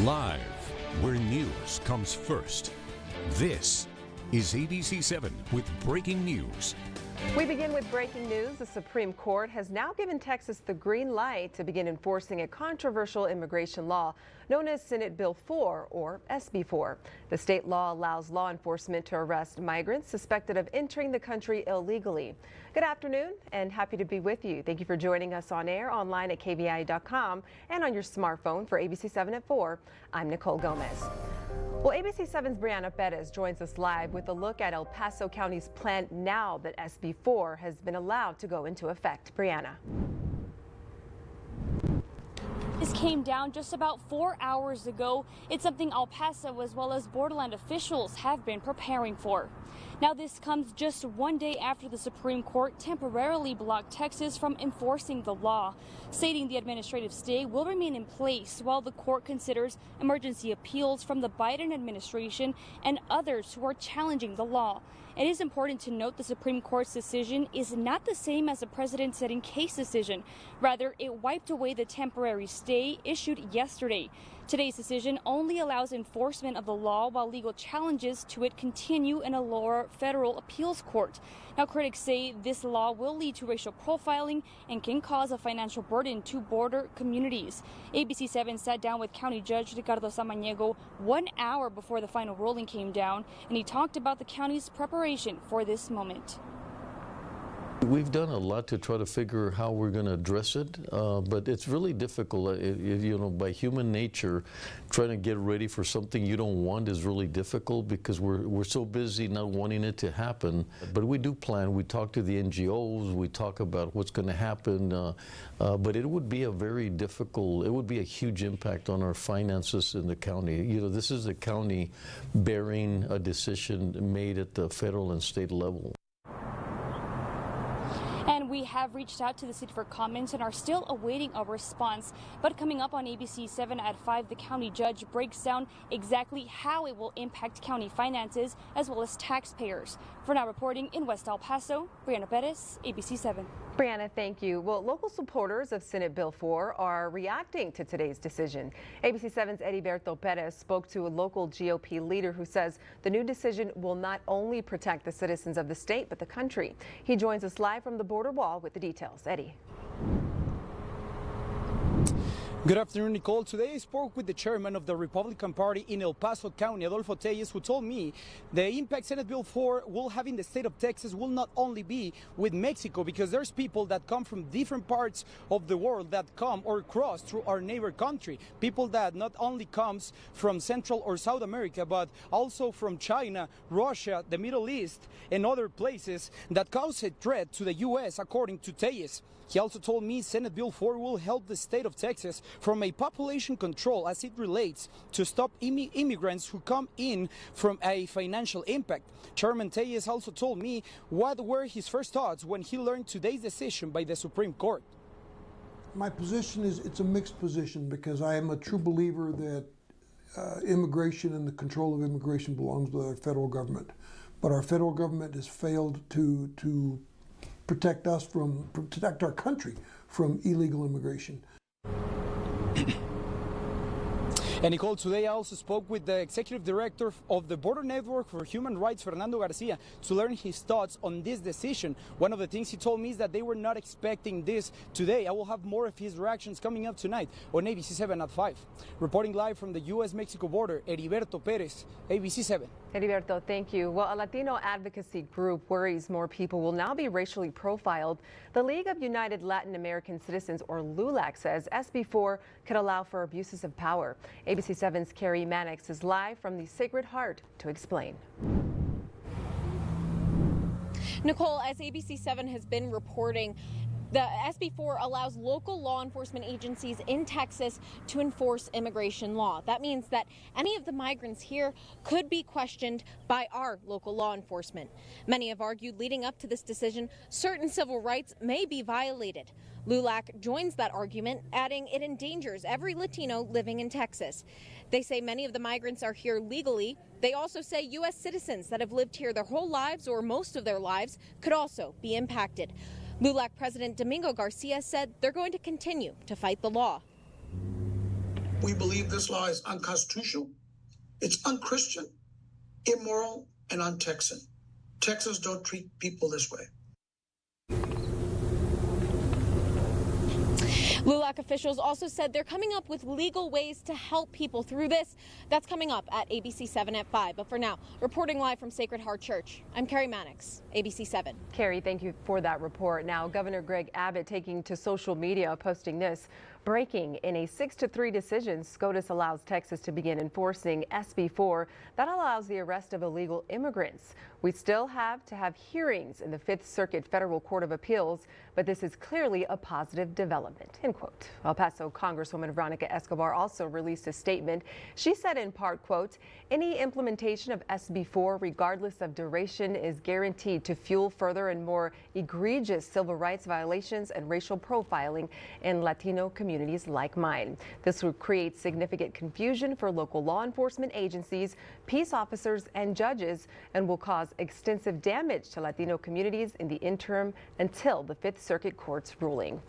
Live, where news comes first. This is ABC-7 with breaking news. We begin with breaking news. The Supreme Court has now given Texas the green light to begin enforcing a controversial immigration law known as Senate Bill 4, or SB 4. The state law allows law enforcement to arrest migrants suspected of entering the country illegally. Good afternoon and happy to be with you. Thank you for joining us on air, online at KBI.com, and on your smartphone for ABC-7 at 4. I'm Nicole Gomez. Well, ABC-7's Brianna Perez joins us live with a look at El Paso County's plan now that SB 4 has been allowed to go into effect. Brianna. This came down just about 4 hours ago. It's something El Paso as well as borderland officials have been preparing for. Now, this comes just one day after the Supreme Court temporarily blocked Texas from enforcing the law, stating the administrative stay will remain in place while the court considers emergency appeals from the Biden administration and others who are challenging the law. It is important to note the Supreme Court's decision is not the same as the president's setting case decision. Rather, it wiped away the temporary stay issued yesterday. Today's decision only allows enforcement of the law while legal challenges to it continue in a lower federal appeals court. Now, critics say this law will lead to racial profiling and can cause a financial burden to border communities. ABC-7 sat down with County Judge Ricardo Samaniego 1 hour before the final ruling came down, and he talked about the county's preparation for this moment. We've done a lot to try to figure how we're going to address it, but it's really difficult. By human nature, trying to get ready for something you don't want is really difficult because we're so busy not wanting it to happen. But we do plan. We talk to the NGOs. We talk about what's going to happen. But it would be a very difficult. It would be a huge impact on our finances in the county. This is the county bearing a decision made at the federal and state level. And we have reached out to the city for comments and are still awaiting a response. But coming up on ABC-7 at 5, the county judge breaks down exactly how it will impact county finances as well as taxpayers. For now, reporting in West El Paso, Brianna Perez, ABC-7. Brianna, thank you. Well, local supporters of Senate Bill 4 are reacting to today's decision. ABC-7's Heriberto Perez spoke to a local GOP leader who says the new decision will not only protect the citizens of the state, but the country. He joins us live from the border wall with the details. Eddie. Good afternoon, Nicole. Today I spoke with the chairman of the Republican Party in El Paso County, Adolfo Telles, who told me the impact Senate Bill 4 will have in the state of Texas will not only be with Mexico, because there's people that come from different parts of the world that come or cross through our neighbor country. People that not only comes from Central or South America, but also from China, Russia, the Middle East, and other places that cause a threat to the U.S., according to Telles. He also told me Senate Bill 4 will help the state of Texas from a population control as it relates to stop immigrants who come in from a financial impact. Chairman Telles also told me what were his first thoughts when he learned today's decision by the Supreme Court. My position is it's a mixed position because I am a true believer that immigration and the control of immigration belongs to the federal government. But our federal government has failed to protect our country from illegal immigration. And Nicole, today I also spoke with the executive director of the Border Network for Human Rights, Fernando Garcia, to learn his thoughts on this decision. One of the things he told me is that they were not expecting this today. I will have more of his reactions coming up tonight on ABC-7 at 5. Reporting live from the U.S.-Mexico border, Heriberto Perez, ABC-7. Heriberto, thank you. Well, a Latino advocacy group worries more people will now be racially profiled. The League of United Latin American Citizens, or LULAC, says SB 4 could allow for abuses of power. ABC-7's Carrie Mannix is live from the Sacred Heart to explain. Nicole, as ABC-7 has been reporting, the SB 4 allows local law enforcement agencies in Texas to enforce immigration law. That means that any of the migrants here could be questioned by our local law enforcement. Many have argued leading up to this decision, certain civil rights may be violated. LULAC joins that argument, adding it endangers every Latino living in Texas. They say many of the migrants are here legally. They also say U.S. citizens that have lived here their whole lives or most of their lives could also be impacted. LULAC President Domingo Garcia said they're going to continue to fight the law. We believe this law is unconstitutional, it's unchristian, immoral, and un-Texan. Texans don't treat people this way. LULAC officials also said they're coming up with legal ways to help people through this. That's coming up at ABC-7 at 5. But for now, reporting live from Sacred Heart Church, I'm Carrie Mannix, ABC-7. Carrie, thank you for that report. Now, Governor Greg Abbott taking to social media, posting this. Breaking in a 6-3 decision, SCOTUS allows Texas to begin enforcing SB4 that allows the arrest of illegal immigrants. We still have to have hearings in the 5th Circuit Federal Court of Appeals, but this is clearly a positive development, end quote. El Paso Congresswoman Veronica Escobar also released a statement. She said in part, quote, any implementation of SB4, regardless of duration, is guaranteed to fuel further and more egregious civil rights violations and racial profiling in Latino communities like mine. This would create significant confusion for local law enforcement agencies, peace officers, and judges, and will cause extensive damage to Latino communities in the interim until the 5th Circuit Court's ruling.